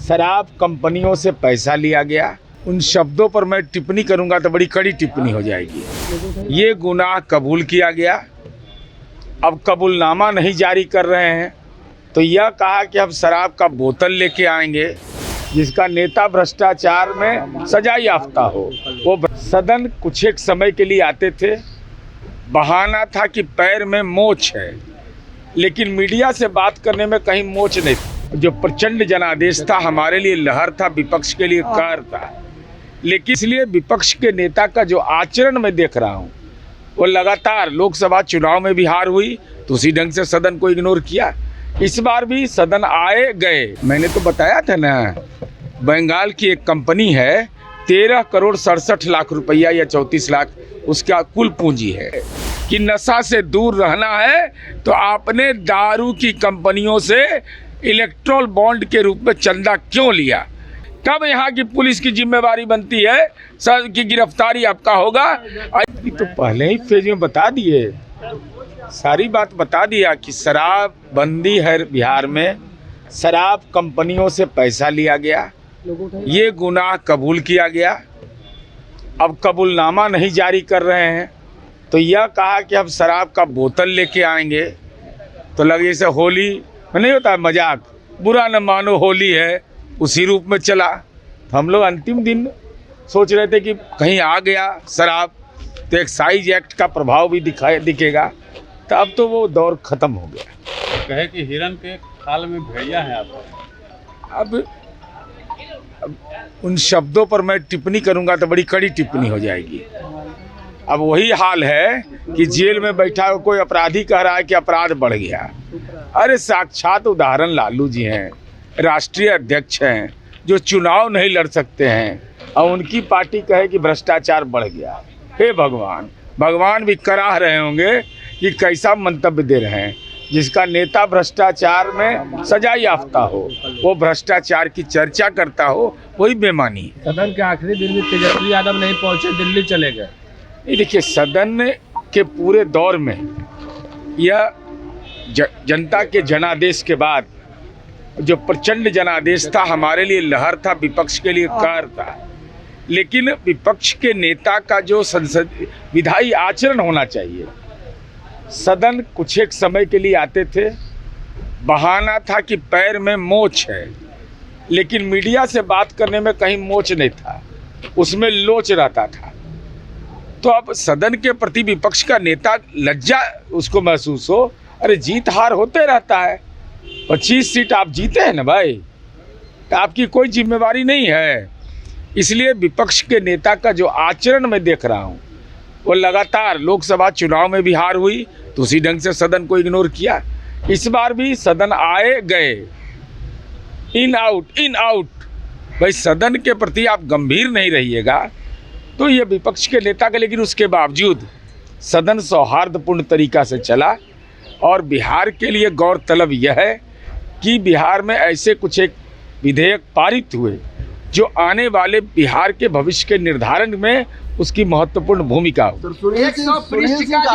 शराब कंपनियों से पैसा लिया गया। उन शब्दों पर मैं टिप्पणी करूंगा तो बड़ी कड़ी टिप्पणी हो जाएगी। ये गुनाह कबूल किया गया। अब कबूलनामा नहीं जारी कर रहे हैं तो यह कहा कि हम शराब का बोतल लेके आएंगे जिसका नेता भ्रष्टाचार में सजा याफ्ता हो। वो सदन कुछ एक समय के लिए आते थे, बहाना था कि पैर में मोच है, लेकिन मीडिया से बात करने में कहीं मोच नहीं थी। जो प्रचंड जनादेश था हमारे लिए लहर था, विपक्ष के लिए कहर था। लेकिन इसलिए विपक्ष के नेता का जो आचरण मैं देख रहा हूँ वो लगातार लोकसभा चुनाव में भी हार हुई तो उसी ढंग से सदन को इग्नोर किया। इस बार भी सदन आए गए। मैंने तो बताया था ना, बंगाल की एक कंपनी है, 13 करोड़ 67 लाख रुपया या 34 लाख उसका कुल पूंजी है। कि नशा से दूर रहना है तो आपने दारू की कंपनियों से इलेक्ट्रोल बॉन्ड के रूप में चंदा क्यों लिया? कब यहाँ की पुलिस की जिम्मेवारी बनती है सर की गिरफ्तारी आपका होगा? तो पहले ही फेज में बता दिए, सारी बात बता दिया कि शराब बंदी है बिहार में, शराब कंपनियों से पैसा लिया गया, ये गुनाह कबूल किया गया। अब कबूलनामा नहीं जारी कर रहे हैं तो यह कहा कि हम शराब का बोतल लेके आएंगे। तो लगे जैसे होली में नहीं होता मजाक, बुरा न मानो होली है, उसी रूप में चला। तो हम लोग अंतिम दिन सोच रहे थे कि कहीं आ गया शराब तो एक्साइज एक्ट का प्रभाव भी दिखेगा। तो अब तो वो दौर खत्म हो गया। कहे कि हिरन के खाल में भेड़िया है आपका। अब उन शब्दों पर मैं टिप्पणी करूंगा तो बड़ी कड़ी टिप्पणी हो जाएगी। अब वही हाल है कि जेल में बैठा हुआ कोई अपराधी कह रहा है कि अपराध बढ़ गया। अरे साक्षात उदाहरण लालू जी हैं, राष्ट्रीय अध्यक्ष हैं, जो चुनाव नहीं लड़ सकते हैं और उनकी पार्टी कहे कि भ्रष्टाचार बढ़ गया। हे भगवान, भगवान भी कराह रहे होंगे कि कैसा मंतव्य दे रहे हैं। जिसका नेता भ्रष्टाचार में सजा याफ्ता हो, वो भ्रष्टाचार की चर्चा करता हो, वही बेमानी है। सदन के आखिरी दिन में तेजस्वी यादव नहीं पहुंचे, दिल्ली चले गए। ये देखिए, सदन के पूरे दौर में यह जनता के जनादेश के बाद जो प्रचंड जनादेश था हमारे लिए लहर था, विपक्ष के लिए कहर था। लेकिन विपक्ष के नेता का जो संसद विधायी आचरण होना चाहिए, सदन कुछ एक समय के लिए आते थे, बहाना था कि पैर में मोच है, लेकिन मीडिया से बात करने में कहीं मोच नहीं था, उसमें लोच रहता था। तो अब सदन के प्रति विपक्ष का नेता लज्जा उसको महसूस हो। अरे जीत हार होते रहता है, 25 सीट आप जीते हैं ना भाई, तो आपकी कोई जिम्मेवारी नहीं है। इसलिए विपक्ष के नेता का जो आचरण मैं देख रहा हूँ वो लगातार लोकसभा चुनाव में भी हार हुई तो उसी ढंग से सदन को इग्नोर किया। इस बार भी सदन आए गए, इन आउट। भाई सदन के प्रति आप गंभीर नहीं रहिएगा तो ये विपक्ष के नेता का, लेकिन उसके बावजूद सदन सौहार्दपूर्ण तरीका से चला। और बिहार के लिए गौरतलब यह है कि बिहार में ऐसे कुछ एक विधेयक पारित हुए जो आने वाले बिहार के भविष्य के निर्धारण में उसकी महत्वपूर्ण भूमिका हो।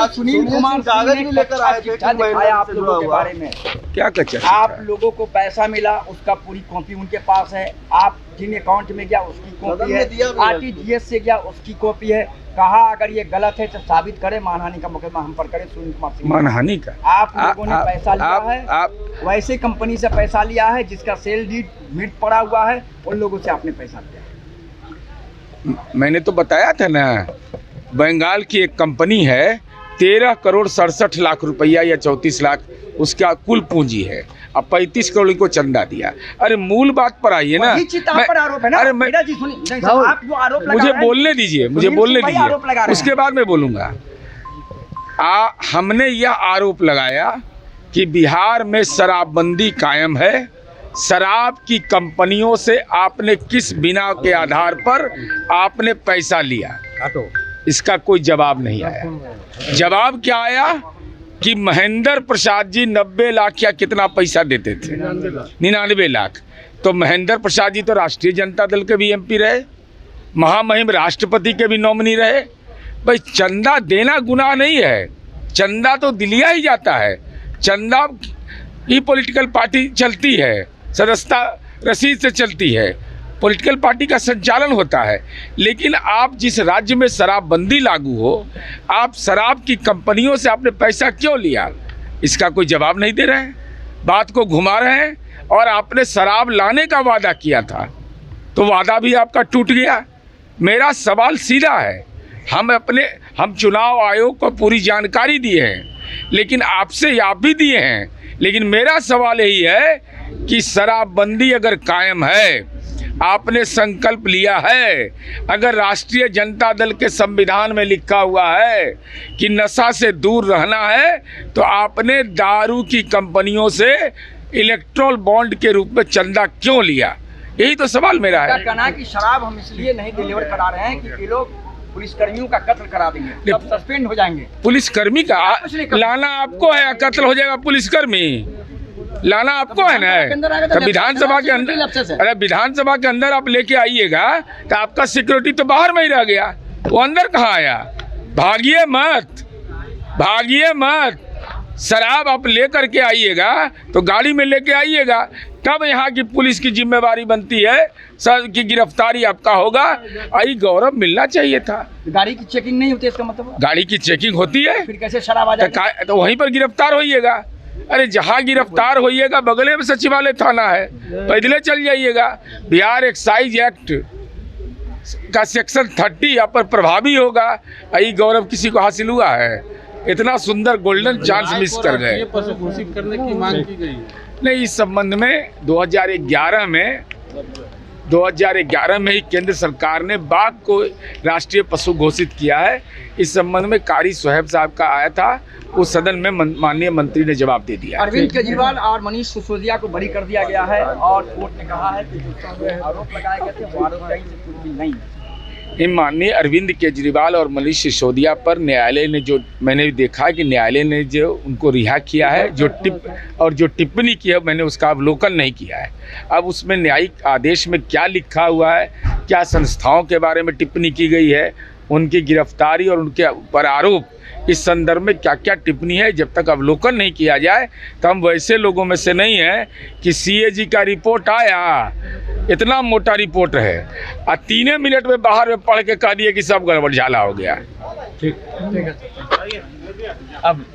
सुनील कुमार कागज भी लेकर आए थे आप लोगों के बारे में। क्या कच्चा? आप लोगों को पैसा मिला, उसका पूरी कॉपी उनके पास है। आप जिन अकाउंट में गया उसकी कॉपी है, RTGS से गया उसकी कॉपी है। कहा अगर ये गलत है तो साबित करें, मानहानि का मुकदमा हम पर करें। सुनील कुमार सिंह, मानहानि का आप लोगों ने पैसा लिया है, वैसे कंपनी से पैसा लिया है जिसका सेल डीड मिट पड़ा हुआ है, उन लोगों से आपने पैसा लिया। मैंने तो बताया था ना, बंगाल की एक कंपनी है, 13 करोड़ 67 लाख रुपया या 34 लाख उसका कुल पूंजी है। अब 35 करोड़ को चंदा दिया। अरे मूल बात पर आइए ना। अरे आप जो आरोप लगा मुझे बोलने दीजिए, उसके बाद मैं बोलूँगा। हमने यह आरोप लगाया कि बिहार में शराबबंदी कायम है, शराब की कंपनियों से आपने किस बिना के आधार पर आपने पैसा लिया, इसका कोई जवाब नहीं आया। जवाब क्या आया कि महेंद्र प्रसाद जी 90 लाख या कितना पैसा देते थे, 99 लाख। तो महेंद्र प्रसाद जी तो राष्ट्रीय जनता दल के भी MP रहे, महामहिम राष्ट्रपति के भी नॉमिनी रहे। भाई चंदा देना गुनाह नहीं है, चंदा तो दिलिया ही जाता है। चंदा ही पॉलिटिकल पार्टी चलती है, सदस्यता रसीद से चलती है, पॉलिटिकल पार्टी का संचालन होता है। लेकिन आप जिस राज्य में शराबबंदी लागू हो, आप शराब की कंपनियों से आपने पैसा क्यों लिया, इसका कोई जवाब नहीं दे रहे हैं, बात को घुमा रहे हैं। और आपने शराब लाने का वादा किया था, तो वादा भी आपका टूट गया। मेरा सवाल सीधा है, हम चुनाव आयोग को पूरी जानकारी दिए हैं, लेकिन आपसे आप भी दिए हैं, लेकिन मेरा सवाल यही है कि शराबबंदी अगर कायम है, आपने संकल्प लिया है, अगर राष्ट्रीय जनता दल के संविधान में लिखा हुआ है कि नशा से दूर रहना है, तो आपने दारू की कंपनियों से इलेक्ट्रोल बॉन्ड के रूप में चंदा क्यों लिया? यही तो सवाल मेरा है। कहना है कि शराब हम इसलिए नहीं डिलीवर करा रहे हैं कि ये लोग पुलिसकर्मियों का कत्ल करा देंगे, तब सस्पेंड हो जाएंगे। पुलिसकर्मी का लाना आपको है, कत्ल हो जाएगा पुलिसकर्मी, लाना आपको है ना। तो विधानसभा के अंदर, अरे विधानसभा के अंदर आप लेके आइएगा तो आपका सिक्योरिटी तो बाहर में ही रह गया, वो अंदर कहाँ आया? भागिए मत, भागिए मत। शराब आप लेकर के आइएगा तो गाड़ी में लेके आइएगा, तब यहाँ की पुलिस की जिम्मेवारी बनती है, सर की गिरफ्तारी आपका होगा। आई गौरव मिलना चाहिए था। गाड़ी की चेकिंग नहीं होती, इसका मतलब गाड़ी की चेकिंग होती है, फिर कैसे शराब आ जाएगी? तो वहीं पर गिरफ्तार होइएगा। अरे जहाँ गिरफ्तार होइएगा बगले में सचिवालय थाना है, पैदले चल जाइएगा। बिहार एक्साइज एक्ट का सेक्शन 30 यहाँ पर प्रभावी होगा। आई गौरव किसी को हासिल हुआ है? इतना सुंदर गोल्डन चांस मिस कर गए। पशु घोषित करने की मांग की गई है। नहीं, इस संबंध में 2011 में ही केंद्र सरकार ने बाघ को राष्ट्रीय पशु घोषित किया है। इस संबंध में कारी सोहेब साहब का आया था, उस सदन में माननीय मंत्री ने जवाब दे दिया। अरविंद केजरीवाल और मनीष सिसोदिया को बरी कर दिया गया है और कोर्ट ने कहा है कि जो आरोप लगाए गए थे वो आरोप कहीं से कुछ भी नहीं है। माननीय अरविंद केजरीवाल और मनीष सिसोदिया पर न्यायालय ने, जो मैंने देखा कि न्यायालय ने जो उनको रिहा किया है, जो टिप्पणी की है, मैंने उसका अवलोकन नहीं किया है। अब उसमें न्यायिक आदेश में क्या लिखा हुआ है, क्या संस्थाओं के बारे में टिप्पणी की गई है, उनकी गिरफ्तारी और उनके ऊपर आरोप, इस संदर्भ में क्या क्या टिप्पणी है, जब तक अवलोकन नहीं किया जाए तो हम वैसे लोगों में से नहीं हैं कि CAG का रिपोर्ट आया, इतना मोटा रिपोर्ट है, और 3 मिनट में बाहर में पढ़ के कह दिए कि सब गड़बड़ झाला हो गया। ठीक है। अब